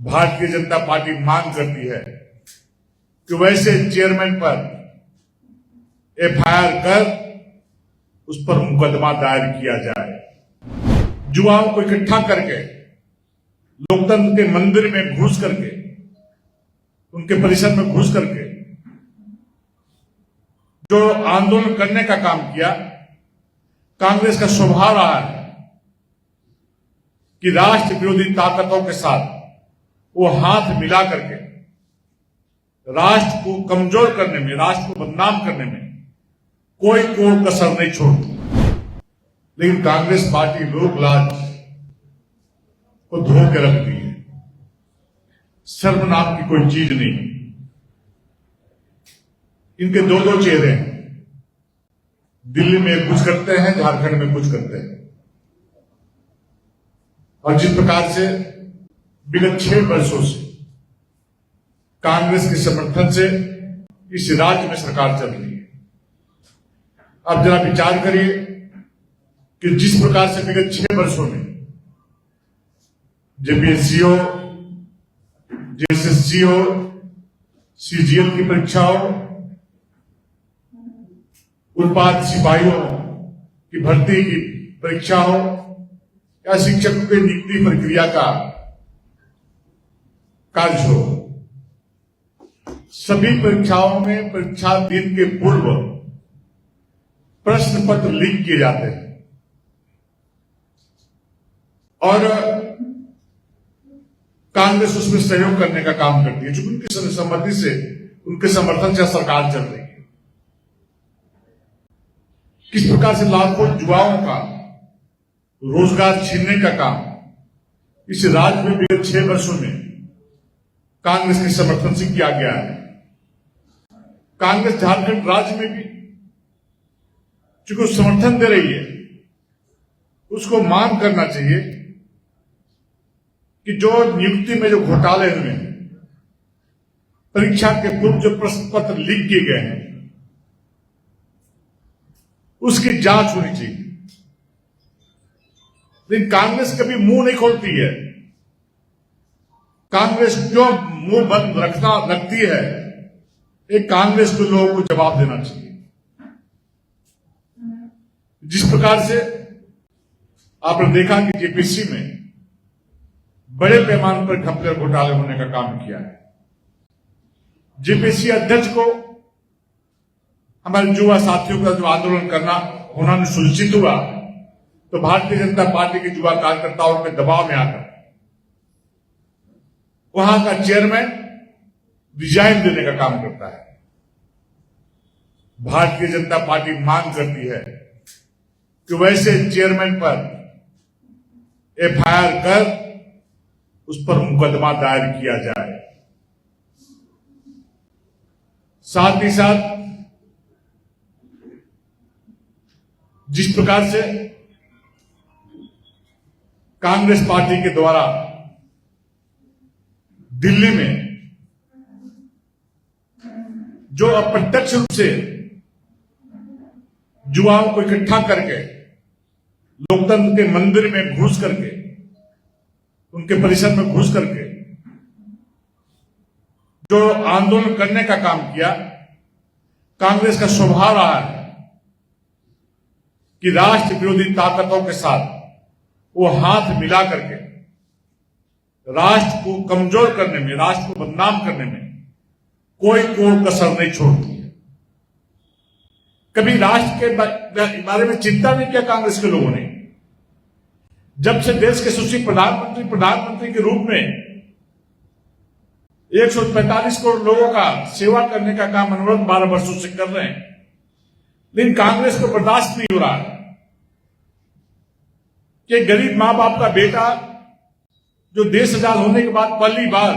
Bharatiya Janata party मांग करती है कि वैसे चेयरमैन पर एफआईआर कर उस पर मुकदमा दायर किया जाए। युवाओं को इकट्ठा करके लोकतंत्र के मंदिर में घुस करके, उनके परिसर में घुस करके जो आंदोलन करने का काम किया, कांग्रेस का स्वभाव रहा है कि राष्ट्र विरोधी ताकतों के साथ वो हाथ मिला करके राष्ट्र को कमजोर करने में, राष्ट्र को बदनाम करने में कोई कसर नहीं छोड़ती। लेकिन कांग्रेस पार्टी लोक लाज को धो के रखती है। शर्म नाम की कोई चीज नहीं। इनके दो चेहरे हैं। दिल्ली में कुछ करते हैं, झारखंड में कुछ करते हैं। और जिस प्रकार से विगत 6 वर्षों से कांग्रेस के समर्थन से इस राज्य में सरकार चल रही है, अब जरा विचार करिए कि जिस प्रकार से विगत 6 वर्षों में जेपीएससीओ, जेएसएससीओ, सीजीएल की परीक्षा हो, उत्पाद सिपाहियों की भर्ती की परीक्षा हो या शिक्षकों की नियुक्ति प्रक्रिया का कार्य हो, सभी परीक्षाओं में परीक्षा दिन के पूर्व प्रश्न पत्र लीक किए जाते हैं और कांग्रेस उसमें सहयोग करने का काम करती है, जो उनकी सहमति से, उनके समर्थन से सरकार चल रही है। किस प्रकार से लाखों युवाओं का रोजगार छीनने का काम इस राज्य में विगत 6 वर्षों में कांग्रेस के समर्थन से किया गया है। कांग्रेस झारखंड राज्य में भी चूंकि समर्थन दे रही है, उसको मांग करना चाहिए कि जो नियुक्ति में जो घोटाले हुए हैं, परीक्षा के पूर्व जो प्रश्न पत्र लीक किए गए हैं, उसकी जांच होनी चाहिए। लेकिन कांग्रेस कभी मुंह नहीं खोलती है। कांग्रेस जो मुंह बंद रखती है, एक कांग्रेस को लोगों को जवाब देना चाहिए। जिस प्रकार से आपने देखा कि जेपीसी में बड़े पैमाने पर घपले घोटाले होने का काम किया है। जेपीसी अध्यक्ष को हमारे युवा साथियों का जो आंदोलन करना होना सुनिश्चित हुआ, तो भारतीय जनता पार्टी के युवा कार्यकर्ताओं के दबाव में आकर वहां का चेयरमैन रिजाइन देने का काम करता है। भारतीय जनता पार्टी मांग करती है कि वैसे चेयरमैन पर एफआईआर कर उस पर मुकदमा दायर किया जाए। साथ ही साथ जिस प्रकार से कांग्रेस पार्टी के द्वारा दिल्ली में जो अप्रत्यक्ष रूप से युवाओं को इकट्ठा करके लोकतंत्र के मंदिर में घुस करके, उनके परिसर में घुस करके जो आंदोलन करने का काम किया, कांग्रेस का स्वभाव रहा है कि राष्ट्र विरोधी ताकतों के साथ वो हाथ मिला करके राष्ट्र को कमजोर करने में, राष्ट्र को बदनाम करने में कोई कसर नहीं छोड़ती है। कभी राष्ट्र के बारे में चिंता नहीं किया कांग्रेस के लोगों ने। जब से देश के यशस्वी प्रधानमंत्री के रूप में 145 करोड़ लोगों का सेवा करने का काम मनोरथ 12 वर्षों से कर रहे हैं, लेकिन कांग्रेस को बर्दाश्त नहीं हो रहा है कि गरीब मां बाप का बेटा जो देश आजाद होने के बाद पहली बार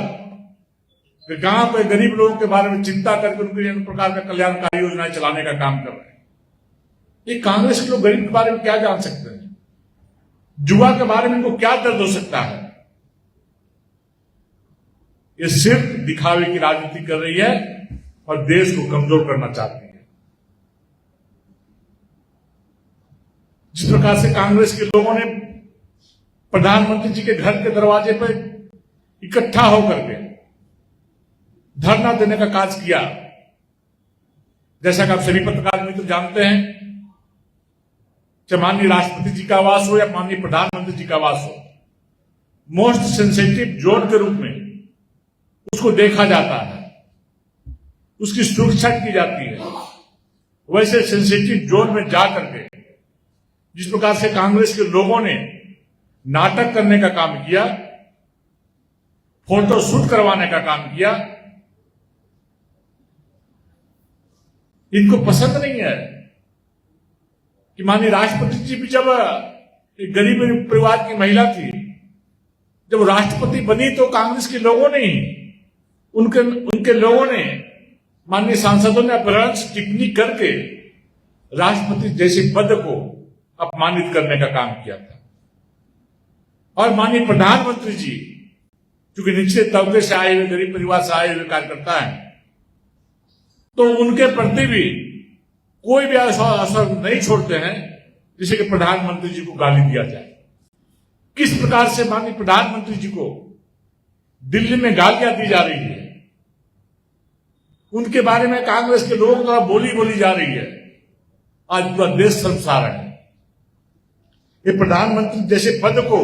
गांव के गरीब लोगों के बारे में चिंता करके उनके अनेक प्रकार का कल्याणकारी योजनाएं चलाने का काम कर रहे हैं। ये कांग्रेस के लोग गरीब के बारे में क्या जान सकते हैं? युवा के बारे में इनको क्या दर्द हो सकता है? ये सिर्फ दिखावे की राजनीति कर रही है और देश को कमजोर करना चाहती है। जिस प्रकार से कांग्रेस के लोगों ने प्रधानमंत्री जी के घर के दरवाजे पर इकट्ठा होकर के धरना देने का कार्य किया। जैसा कि आप सभी पत्रकार मित्र जानते हैं, चाहे माननीय राष्ट्रपति जी का आवास हो या माननीय प्रधानमंत्री जी का आवास हो, मोस्ट सेंसिटिव जोन के रूप में उसको देखा जाता है, उसकी सुरक्षा की जाती है। वैसे सेंसिटिव जोन में जाकर के जिस प्रकार से कांग्रेस के लोगों ने नाटक करने का काम किया, फोटो शूट करवाने का काम किया, इनको पसंद नहीं है कि माननीय राष्ट्रपति जी भी जब एक गरीब परिवार की महिला थी, जब राष्ट्रपति बनी तो कांग्रेस के लोगों ने ही उनके लोगों ने माननीय सांसदों ने अपहरण टिप्पणी करके राष्ट्रपति जैसे पद को अपमानित करने का काम किया था। और माननीय प्रधानमंत्री जी, क्योंकि निचले तबके से आए हुए, गरीब परिवार से आए हुए कार्यकर्ता हैं, तो उनके प्रति भी कोई भी ऐसा असर नहीं छोड़ते हैं जिसे कि प्रधानमंत्री जी को गाली दिया जाए। किस प्रकार से माननीय प्रधानमंत्री जी को दिल्ली में गालियां दी जा रही है, उनके बारे में कांग्रेस के लोगों द्वारा बोली जा रही है, आज पूरा देश शर्मसार है। ये प्रधानमंत्री जैसे पद को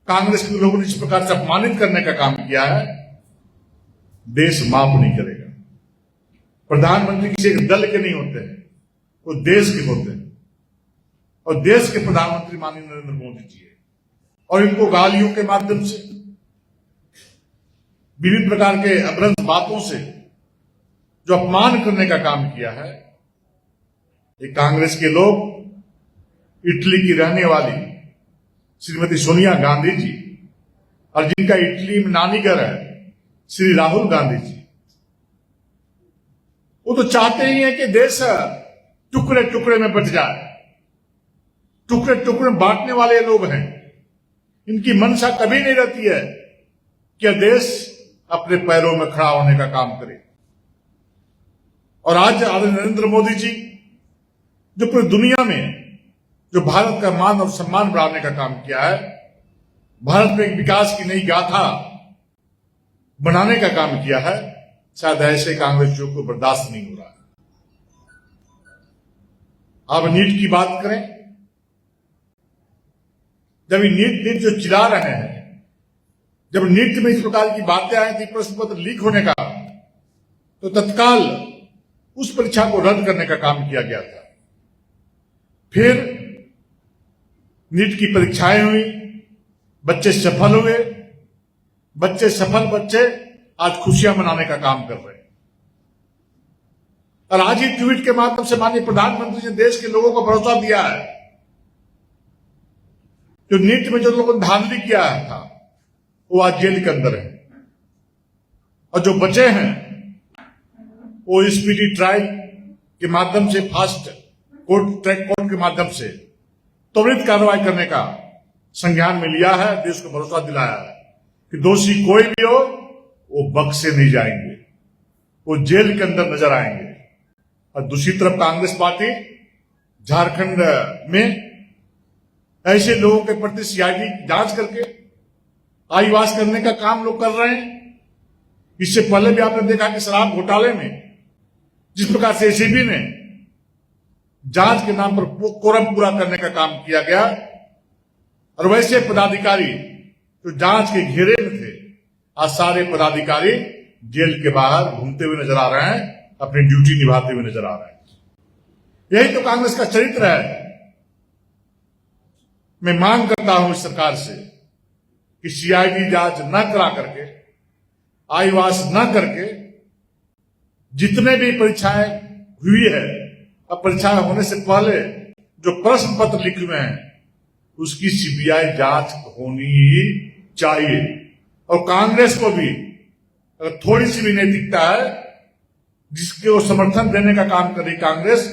कांग्रेस के लोगों ने इस प्रकार से अपमानित करने का काम किया है, देश माफ नहीं करेगा। प्रधानमंत्री किसी एक दल के नहीं होते हैं, वो देश के होते हैं, और देश के प्रधानमंत्री माननीय नरेंद्र मोदी जी है। और इनको गालियों के माध्यम से, विभिन्न प्रकार के अभ्रंश बातों से जो अपमान करने का काम किया है, ये कांग्रेस के लोग, इटली की रहने वाली श्रीमती सोनिया गांधी जी, और जिनका इटली में नानी घर है श्री राहुल गांधी जी, वो तो चाहते ही हैं कि देश टुकड़े टुकड़े में बट जाए। टुकड़े टुकड़े बांटने वाले लोग हैं। इनकी मंशा कभी नहीं रहती है कि देश अपने पैरों में खड़ा होने का काम करे। और आज नरेंद्र मोदी जी जो पूरी दुनिया में जो भारत का मान और सम्मान बढ़ाने का काम किया है, भारत में एक विकास की नई गाथा बनाने का काम किया है, शायद ऐसे कांग्रेसियों को बर्दाश्त नहीं हो रहा है। अब नीट की बात करें, जब नीट जो चिल्ला रहे हैं, जब नीट में इस प्रकार की बातें आई थी, प्रश्न पत्र लीक होने का, तो तत्काल उस परीक्षा को रद्द करने का काम किया गया था। फिर नीट की परीक्षाएं हुई, बच्चे सफल हुए, बच्चे आज खुशियां मनाने का काम कर रहे हैं। और आज ही ट्वीट के माध्यम से माननीय प्रधानमंत्री ने देश के लोगों को भरोसा दिया है, जो नीट में जो लोगों ने धांधली किया था वो आज जेल के अंदर है, और जो बचे हैं वो स्पीडी ट्रायल के माध्यम से, फास्ट ट्रैक कोर्ट के माध्यम से त्वरित कार्रवाई करने का संज्ञान में लिया है। देश को भरोसा दिलाया है कि दोषी कोई भी हो वो बख्शे नहीं जाएंगे, वो जेल के अंदर नजर आएंगे। और दूसरी तरफ कांग्रेस पार्टी झारखंड में ऐसे लोगों के प्रति सीआईडी जांच करके आईवास करने का काम लोग कर रहे हैं। इससे पहले भी आपने देखा कि शराब घोटाले में जिस प्रकार से एसीबी ने जांच के नाम पर कोरम पूरा करने का काम किया गया, और वैसे पदाधिकारी जो जांच के घेरे में थे, आज सारे पदाधिकारी जेल के बाहर घूमते हुए नजर आ रहे हैं, अपनी ड्यूटी निभाते हुए नजर आ रहे हैं। यही तो कांग्रेस का चरित्र है। मैं मांग करता हूं इस सरकार से कि सीआईडी जांच न करा करके, आईवास न करके, जितने भी परीक्षाएं हुई है, अब परीक्षाएं होने से पहले जो प्रश्न पत्र लिखे हुए हैं, उसकी सीबीआई जांच होनी ही चाहिए। और कांग्रेस को भी अगर थोड़ी सी भी नैतिकता है, जिसके वो समर्थन देने का काम कर रही कांग्रेस,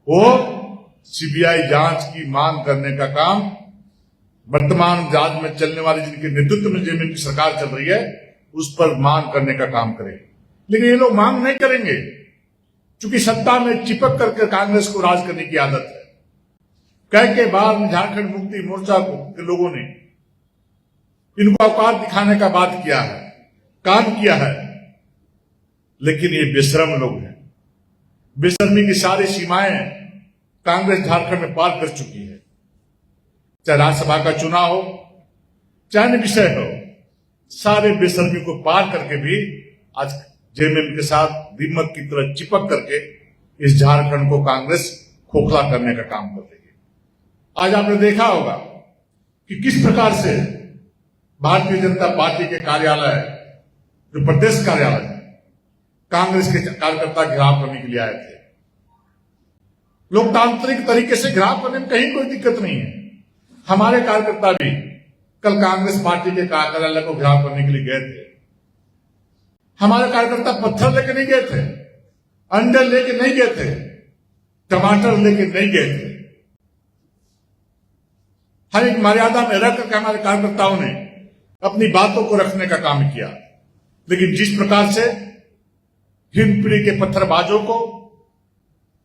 वो सीबीआई जांच की मांग करने का काम वर्तमान राज्य में चलने वाली, जिनके नेतृत्व में जिनकी सरकार चल रही है, उस पर मांग करने का काम करे। लेकिन ये लोग मांग नहीं करेंगे, क्योंकि सत्ता में चिपक करके कांग्रेस को राज करने की आदत है। कई के बाद झारखंड मुक्ति मोर्चा के लोगों ने इनको औकात दिखाने का बात किया है, काम किया है, लेकिन ये बेशरम लोग हैं। बेशर्मी की सारी सीमाएं कांग्रेस झारखंड में पार कर चुकी है। चाहे राज्यसभा का चुनाव हो, चाहे विषय हो, सारे बेशर्मी को पार करके भी आज जेएमएम के साथ दीमक की तरह चिपक करके इस झारखंड को कांग्रेस खोखला करने का काम कर रही है। आज आपने देखा होगा कि किस प्रकार से भारतीय जनता पार्टी के कार्यालय, जो प्रदेश कार्यालय है, कांग्रेस के कार्यकर्ता घेराव करने के लिए आए थे। लोकतांत्रिक तरीके से घेराव करने में कहीं कोई दिक्कत नहीं है। हमारे कार्यकर्ता भी कल कांग्रेस पार्टी के कार्यालय को घेराव करने के लिए गए थे। हमारे कार्यकर्ता पत्थर लेके नहीं गए थे, अंडे लेके नहीं गए थे, टमाटर लेके नहीं गए थे। हर एक मर्यादा में रख करके हमारे कार्यकर्ताओं ने अपनी बातों को रखने का काम किया। लेकिन जिस प्रकार से हिंदपीढ़ी के पत्थरबाजों को,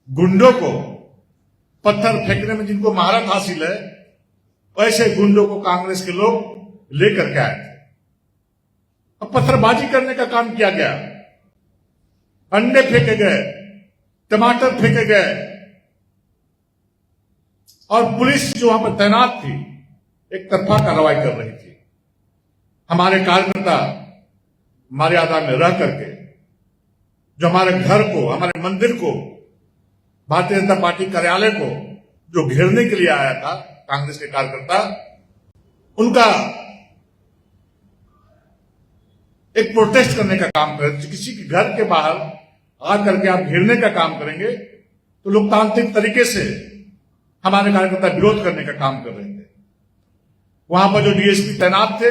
गुंडों को पत्थर फेंकने में जिनको महारत हासिल है, वैसे गुंडों को कांग्रेस के लोग लेकर के आए थे। अब पत्थरबाजी करने का काम किया गया, अंडे फेंके गए, टमाटर फेंके गए, और पुलिस जो वहां पर तैनात थी एक तरफा कार्रवाई कर रही थी। हमारे कार्यकर्ता मर्यादा में रह करके जो हमारे घर को, हमारे मंदिर को, भारतीय जनता पार्टी कार्यालय को जो घेरने के लिए आया था कांग्रेस के कार्यकर्ता, उनका एक प्रोटेस्ट करने का काम कर, किसी के घर के बाहर आकर के आप घेरने का काम करेंगे तो लोकतांत्रिक तरीके से हमारे कार्यकर्ता विरोध करने का काम कर रहे थे। वहां पर जो डीएसपी तैनात थे,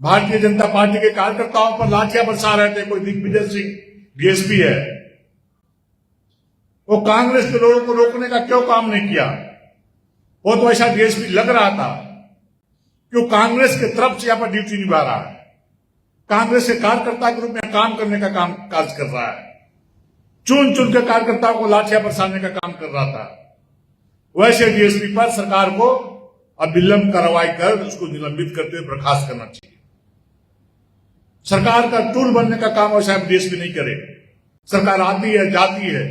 भारतीय जनता पार्टी के कार्यकर्ताओं पर लाठियां बरसा रहे थे। कोई दिग्विजय सिंह डीएसपी है, वो कांग्रेस के लोगों को रोकने का क्यों काम नहीं किया? वो तो ऐसा डीएसपी लग रहा था कि वो कांग्रेस के तरफ से यहां पर ड्यूटी निभा रहा है, कांग्रेस के कार्यकर्ता के रूप में काम करने का काम काज कर रहा है, चुन चुन के कार्यकर्ताओं को लाठियां बरसाने का काम कर रहा था। वैसे डीएसपी पर सरकार को अविलंब कार्रवाई कर उसको निलंबित करते हुए बर्खास्त करना चाहिए। सरकार का टूल बनने का काम वैसा डीएसपी नहीं करे। सरकार आती है, जाती है,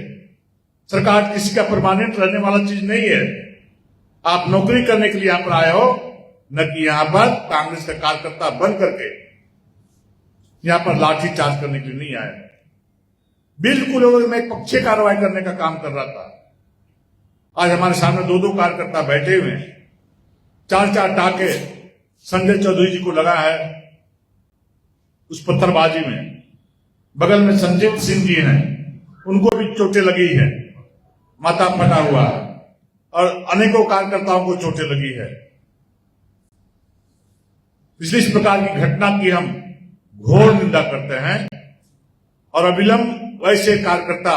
सरकार किसी का परमानेंट रहने वाला चीज नहीं है। आप नौकरी करने के लिए यहां पर आए हो, न कि यहां पर कांग्रेस का कार्यकर्ता बन करके यहां पर लाठी चार्ज करने के लिए नहीं आए। बिल्कुल मैं एक पक्षीय कार्रवाई करने का काम कर रहा था। आज हमारे सामने दो दो कार्यकर्ता बैठे हुए हैं, चार चार टाके संजय चौधरी जी को लगा है उस पत्थरबाजी में। बगल में संजीत सिंह जी हैं, उनको भी चोटें लगी है, माथा फटा हुआ है, और अनेकों कार्यकर्ताओं को चोटें लगी है। इसलिए इस प्रकार की घटना की हम घोर निंदा करते हैं और अविलंब वैसे कार्यकर्ता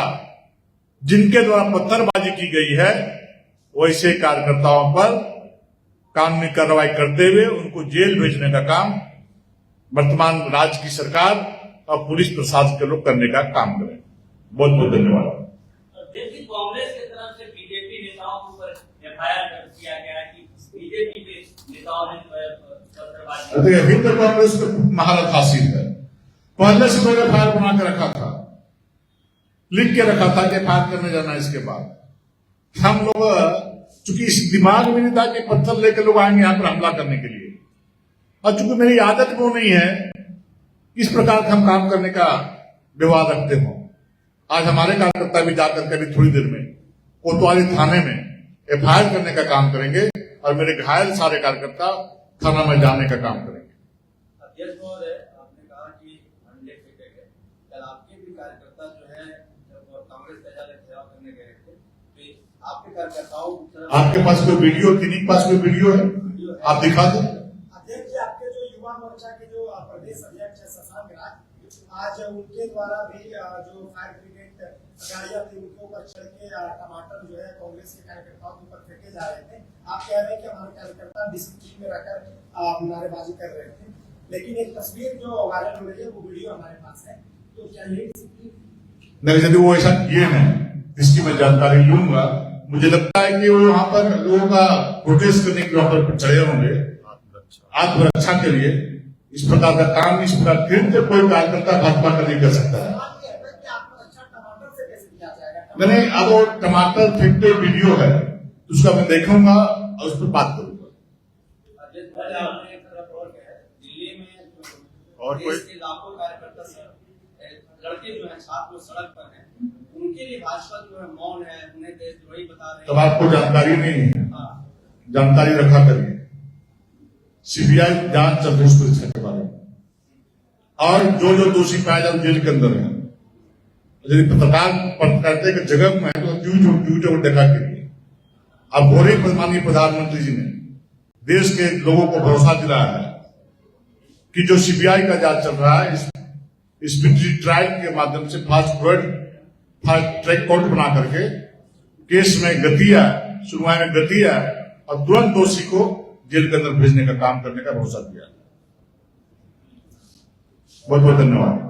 जिनके द्वारा पत्थरबाजी की गई है, वैसे कार्यकर्ताओं पर कानूनी कार्रवाई करते हुए उनको जेल भेजने का काम वर्तमान राज्य की सरकार और पुलिस प्रशासन के लोग करने का काम करें। बहुत बहुत धन्यवाद। कांग्रेस की तरफ से बीजेपी नेताओं के ऊपर एफआईआर किया गया है कि बीजेपी के नेताओं ने हिंद कांग्रेस को महारत हासिल है। पहले से मैंने एफआईआर बना के रखा था, लिख के रखा था कि एफआईआर करने जाना। इसके बाद हम लोग चूंकि इस दिमाग में नहीं था कि पत्थर लेकर लोग आएंगे यहां पर हमला करने के लिए, और चूंकि मेरी आदत वो नहीं है इस प्रकार का हम काम करने का व्यवहार रखते हो। आज हमारे कार्यकर्ता भी जाकर के थोड़ी देर में कोतवाली थाने में एफआईआर करने का काम करेंगे और मेरे घायल सारे कार्यकर्ता थाना में जाने का काम करेंगे। अध्यक्ष महोदय, आपने कहा कि अंडे फेंके गए, कल आपके भी कार्यकर्ता जो है जब कांग्रेस कार्यालय घेराव करने गए थे तो आपके कार्यकर्ताओं, आपके पास कोई वीडियो, किन्हीं के पास कोई वीडियो है? आप दिखा दो। अध्यक्ष जी, आपके जो युवा मोर्चा के जो प्रदेश अध्यक्ष है शशांक राज, आज उनके द्वारा भी जो फायर ब्रिगेड गाड़ियां थी उनके ऊपर चढ़ के टमाटर जो है कांग्रेस के कार्यकर्ताओं के ऊपर फेंके जा रहे थे। आप कह रहे हैं कि हमारे कार्यकर्ता डिसिप्लिन में रहकर नारेबाजी कर रहे थे, लेकिन एक तस्वीर जो वायरल हो रही है वो वीडियो हमारे पास है, तो क्या ये डिसिप्लिन नहीं? यदि वो ऐसा किए हैं इसकी मैं जानकारी लूंगा। मुझे लगता है कि वो वहां पर लोगों का प्रोटेस्ट करने के लिए वहां पर चढ़े होंगे आत्मरक्षा के लिए इस प्रकार का काम, इस प्रकार कृत्य कोई कार्यकर्ता भाजपा का नहीं कर सकता है। टमाटर से कैसे दिया जाएगा? मैंने अब वो टमाटर फेंकते वीडियो है, तो उसका मैं देखूंगा और उस पर बात करूंगा। जिस पहले आपने एक तरफ और कहा है, दिल्ली में और देश कोई? के लाखों कार्यकर्ता लड़के जो है छात्र सड़क पर हैं, उनके लिए भाजपा जो है मौन है, उन्हें देशद्रोही बता रहे तब आपको जानकारी नहीं है, हाँ। जानकारी रखा करिए। सीबीआई जांच चल रही है उस परीक्षा के बारे में, और जो जो दोषी पाए जाए जेल के अंदर है। यदि पत्रकार कहते कि जगह में है तो ट्वीटर को देखा करिए। अब भोरे माननीय प्रधानमंत्री जी ने देश के लोगों को भरोसा दिलाया है कि जो सीबीआई का जांच चल रहा है, इस मिलिट्री ट्रायल के माध्यम से फास्ट ट्रैक कोर्ट बना करके केस में गति है, सुनवाई में गति है, और तुरंत दोषी को जेल के अंदर भेजने का काम करने का भरोसा दिया। बहुत बहुत धन्यवाद।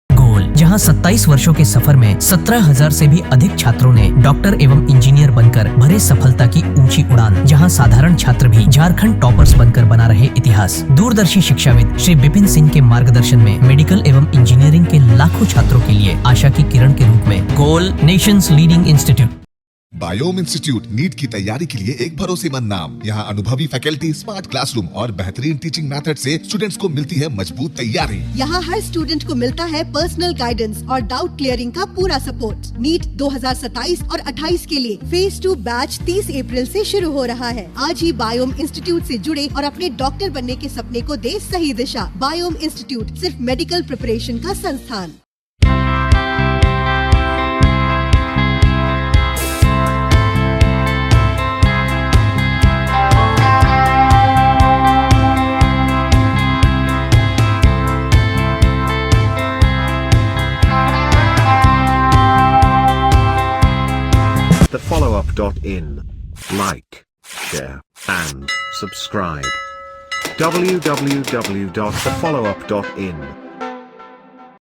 गोल, जहां 27 वर्षों के सफर में 17,000 से भी अधिक छात्रों ने डॉक्टर एवं इंजीनियर बनकर भरे सफलता की ऊंची उड़ान, जहां साधारण छात्र भी झारखंड टॉपर्स बनकर बना रहे इतिहास। दूरदर्शी शिक्षाविद श्री विपिन सिंह के मार्गदर्शन में मेडिकल एवं इंजीनियरिंग के लाखों छात्रों के लिए आशा की किरण के रूप में goal, nation's leading institute. Biome institute NEET की तैयारी के लिए एक भरोसेमंद नाम। यहाँ अनुभवी फैकल्टी, स्मार्ट क्लासरूम और बेहतरीन टीचिंग मेथड से स्टूडेंट्स को मिलती है मजबूत तैयारी। यहाँ हर स्टूडेंट को मिलता है पर्सनल गाइडेंस और डाउट क्लियरिंग का पूरा सपोर्ट। नीट 2027 और 28 के लिए फेज 2 बैच 30 अप्रैल से शुरू हो रहा है। आज ही बायोम इंस्टीट्यूट से जुड़े और अपने डॉक्टर बनने के सपने को दे सही दिशा। बायोम इंस्टीट्यूट सिर्फ मेडिकल प्रिपरेशन का संस्थान। thefollowup.in. Like, share, and subscribe. www.thefollowup.in